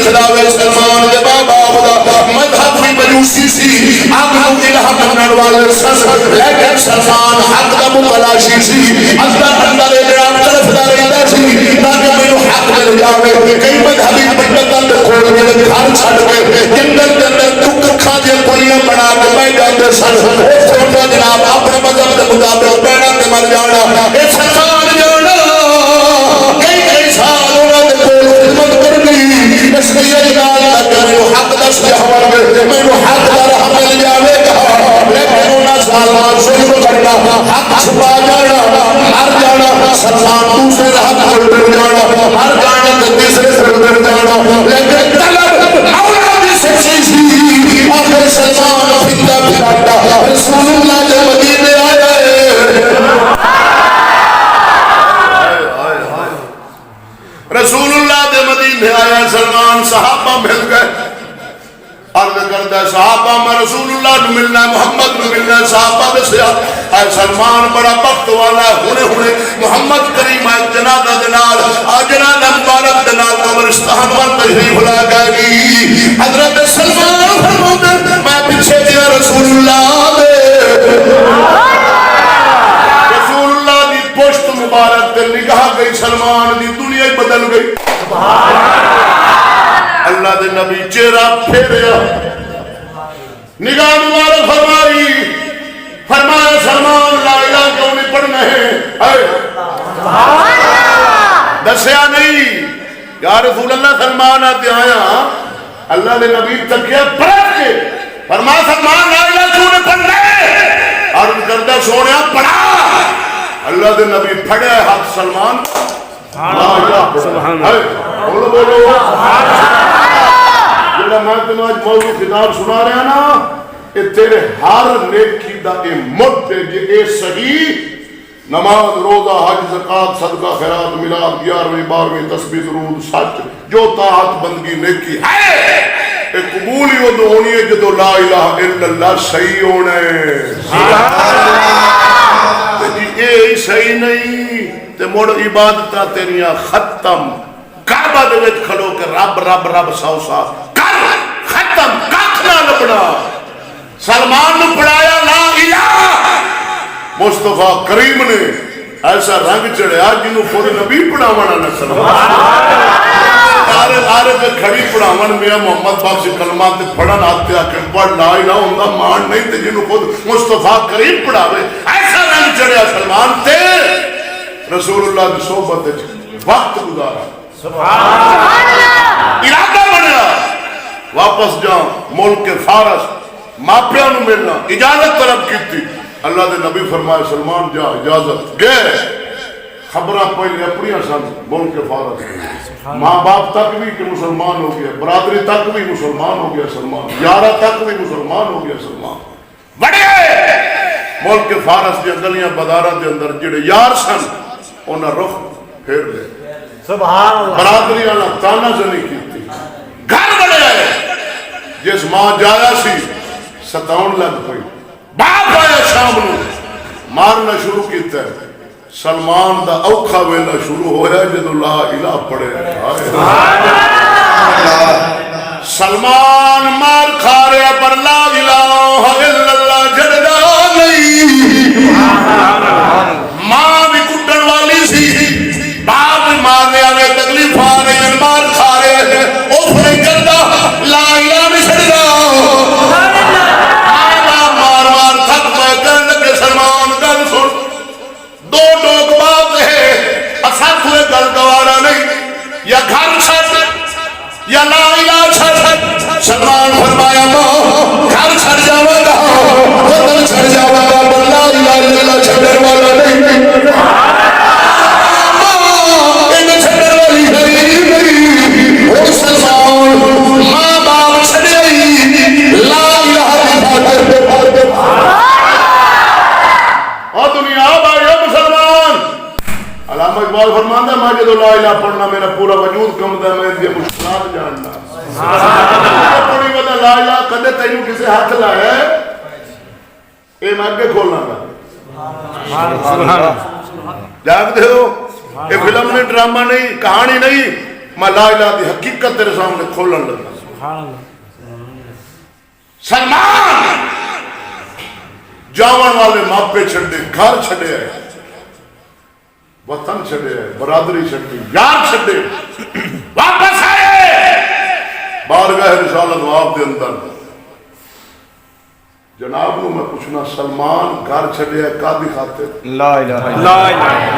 لکھدا وے سلمان دے بابا دا مذہب بھی مجوسی سی اب ہم الہ منن والے سن لیکن سلمان حق دا متلاشی سی اندر اندر اجرام طرف دا رہندا سی تاکہ مینوں حق مل جاوے کئی مذہبی پنڈتاں دے کول میرے گھر چھڈ کے جنگل دے اندر ککھاں دی پولیاں بنا کے بیٹھ جاندے سن او چھوٹا جناب اپنے مذہب دے مطابق بیٹھ کے مر جانا اے سلمان جانا کئی سال انہاں دے کول خدمت کرنی اس لیے نال تک مینوں حق دس جاوے مینوں حق دا راہ مل جاوے گا لیکن انہاں سالاں ظلم کرنا حق چھپا جانا مر جانا سلمان دوسرے راہ کول ڈر جانا مر جانا تے تیسرے سے ڈر جانا لیکن طلب مولا دی سچی سی آخر سلمان پھرتا پھراتا رسول اللہ دے مدینے آیا رسول اللہ دے مدینے آیا سلمان صحابہ مل گئے عرض کردہ صحابہ میں رسول اللہ نو ملنا محمد نو ملنا صحابہ میں سے اے سلمان بڑا وقت والا ہے ہونے محمد کریم ہے جنازہ دنال جنازہ مبارک دنال قبرستان وال تشریف لا گئے گی حضرت سلمان فرماتے میں پیچھے گیا رسول اللہ دے رسول اللہ دی پشت مبارک دے نگاہ گئی سلمان دی دنیا بدل گئی اللہ دے نبی چہرہ پھیریا نگاہ مبارک فرمائی فرمایا سلمان لا الہ کیوں نہیں پڑھنا ہے دسیا نہیں یا رسول اللہ سلمان آتے آیا اللہ دے نبی تکیا پڑھ کے فرمایا سلمان لا الہ کیوں نہیں پڑھنا ہے عرض کردہ سونیا پڑھا اللہ دے نبی پڑھے حق سلمان سبحان اللہ بولو بولو جب میں تمہیں آج موضوع خطاب سنا رہا نا یہ تیرے ہر نیکی دا اے مد ہے جے اے صحیح نماز روزہ حج زکاة صدقہ خیرات میلاد 11ویں 12ویں تسبیح درود سچ جو طاعت بندگی نیکی ہے اے قبول ہی وہ ہونی ہے جدو لا الہ الا اللہ صحیح ہونے جی اے صحیح نہیں تے مڑ عبادتہ تیریاں ختم کعبہ دے وچ کھڑو کہ رب رب رب ساو سا کر ختم کاکھ نہ لبنا سلمان نے پڑھایا لا الہ مصطفیٰ کریم نے ایسا رنگ چڑھیا جنہوں خود نبی پڑھاونا نہ سلمان آرے پہ کھڑی پڑھاون میں محمد باپ سے کلمات تے پڑھن آتے آکر پڑھ لا الہ ہوندہ مان نہیں تے جنہوں خود مصطفیٰ کریم پڑھاوے ایسا رنگ چڑھیا سلمان تے رسول اللہ کی صحبت وقت گزارا ارادہ بنیا واپس جاؤں ملک فارس ماپیاں نو ملنا اجازت طلب کی تھی اللہ دے نبی فرمائے سلمان جا اجازت گئے خبرہ پہلے اپنی سن ملک فارس ماں باپ تک بھی کہ مسلمان ہو گیا برادری تک بھی مسلمان ہو گیا سلمان یارہ تک بھی مسلمان ہو گیا سلمان بڑے ملک فارس دے گلیاں بدارہ دے اندر جڑے یار سن انہاں رخ پھیر لے سبحان اللہ برادری والا تانا زنی کی تھی گھر بڑے آئے جس ماں جایا سی ستاؤن لگ پئی باپ آیا شام نو مارنا شروع کیتا ہے سلمان دا اوکھا ویلا شروع ہویا جدو لا الہ پڑے سلمان مار کھا رہا پر لا الہ الا اللہ جڑا نہیں ماں بھی کٹن والی سی باپ بھی مارنے آنے تکلیف آ رہے ہیں مار کھا رہے ہیں اوف نہیں کرتا لا الہ نہیں چھڑا مار مار تھک میں کرنے لگے سلمان گل سن دو ڈوک بات ہے اساتھ ہوئے گل گوارا نہیں یا گھر چھٹ یا لا الہ چھٹ سلمان فرمایا ماں گھر چھٹ جاوے گا وطن چھٹ جاوے گا پر لا الہ الا اللہ چھٹر والا نہیں ماں باپ چھڑی لا الہ اور دنیا بھائی مسلمان علامہ اقبال فرماتا ہے میں جدو لا الہ پڑھنا میرا پورا وجود کم دا میں دیا مشکلات جاننا پڑھی ودا لا الہ کدے تینوں کسے ہاتھ لائے اے میں آگے کھولنا گا جاگ دے ہو اے فلم نہیں ڈرامہ نہیں کہانی نہیں میں لا الہ دی حقیقت تیرے سامنے کھولن لگا. سلمان جاون والے ماپے چھڑے، گھر چھڑے ہے، وطن چھڑے ہے، برادری چھڑی، یار چھڑے، واپس آئے بارگاہ رسالت آپ دے اندر. جناب نو میں پوچھنا سلمان گھر چھڑے ہے قاضی خاطر؟ لا الہ الا اللہ.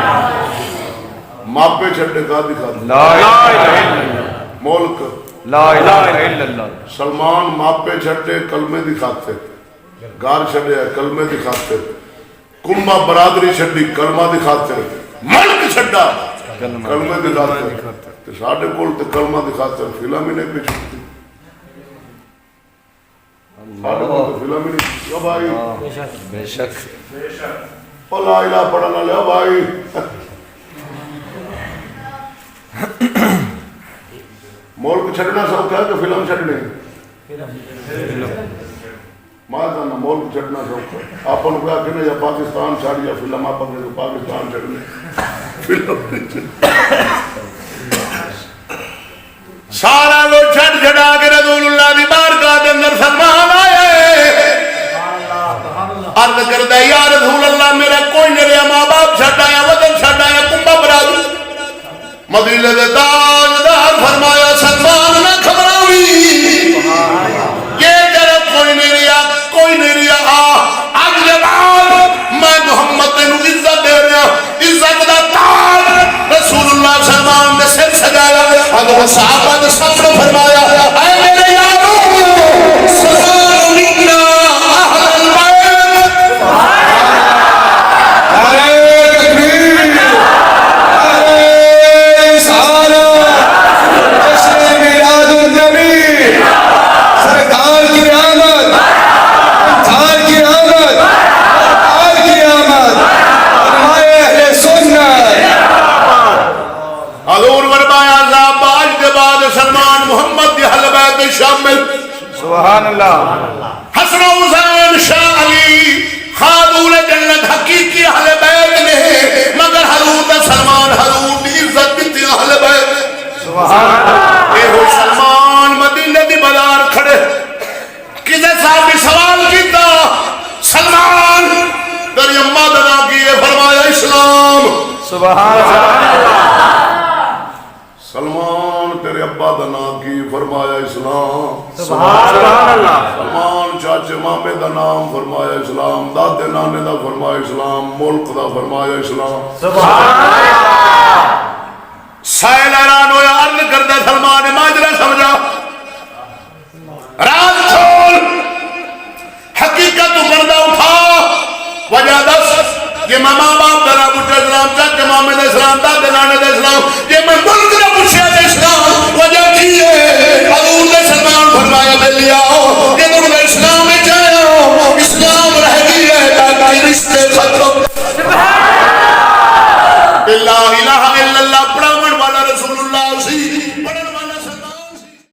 ماپے چھڑے قاضی خاطر؟ لا الہ الا اللہ. ملک؟ لا الہ الا اللہ. سلمان ماپے چھڑے کلمے دی خاطر، گھر چھڑے ہے کلمے دی خاطر، کنبہ برادری چھڑی کلمہ دی خاطر، ملک چھڑا کلمے دی خاطر. ساڑھے کول تے کلمہ دی خاطر فلم ہی نہیں پچھتی. ساڑھے کول تے فلم ہی نہیں. او بھائی بے شک او لا الہ پڑھنا لے. او بھائی ملک چھڑنا سوکھا ہے کہ فلم چھڑنے؟ ماں ملک چھڑنا سوکھا ہے. آپ ان کو کہنے یا پاکستان چھاڑ یا فلم، آپ اگر پاکستان چھڑنے فلم نہیں چھڑنے. سارا لو چھڑ چھڑا کے رسول اللہ دی بارگاہ دے اندر سلمان آئے. عرض کردہ یا رسول اللہ میرا کوئی نہیں رہا، ماں باپ چھڑا یا وطن چھڑا یا کنبہ برادری. مدینے دے تاجدار فرمایا سلمان نہ گھبراوی، یہ تیرا کوئی نہیں رہا، کوئی نہیں رہا. آج کے بعد میں محمد تینوں عزت دے رہا، عزت دا تاج رسول اللہ سلمان نے سر سجایا. حضرت صحابہ نے صبر فرمایا اے میرے یارو سلام منا اہل البیت. سلمان محمد دی اہل بیت شامل. سبحان اللہ. حسن و حسین شاہ علی خادول جنت حقیقی اہل بیت نے، مگر حضور دا سلمان حضور دی عزت دیتی اہل بیت. سبحان اللہ. اے ہو سلمان مدینے دی بازار کھڑے، کسے صاحب نے سوال کیتا سلمان تیری اماں دا نام کی ہے؟ فرمایا اسلام. سبحان اللہ. سلمان تیرے ابا دا نام کی؟ فرمایا اسلام. سبحان اللہ. سلمان چاچے مامے دا نام؟ فرمایا اسلام. دادے نانے دا؟ فرمایا اسلام. ملک دا؟ فرمایا اسلام. سبحان اللہ. سائل حیران ہویا، عرض کردہ سلمان ماجرا سمجھا، راز کھول، حقیقت پردہ اٹھا، وجہ دس. یہ میں ماں باپ دا نام پوچھا اسلام، چاچے مامے دا اسلام، دادے نانے دا اسلام، یہ میں ملک دا پوچھا اسلام. وجہ کی ہے؟ حضور نے سلمان فرمایا بے لیا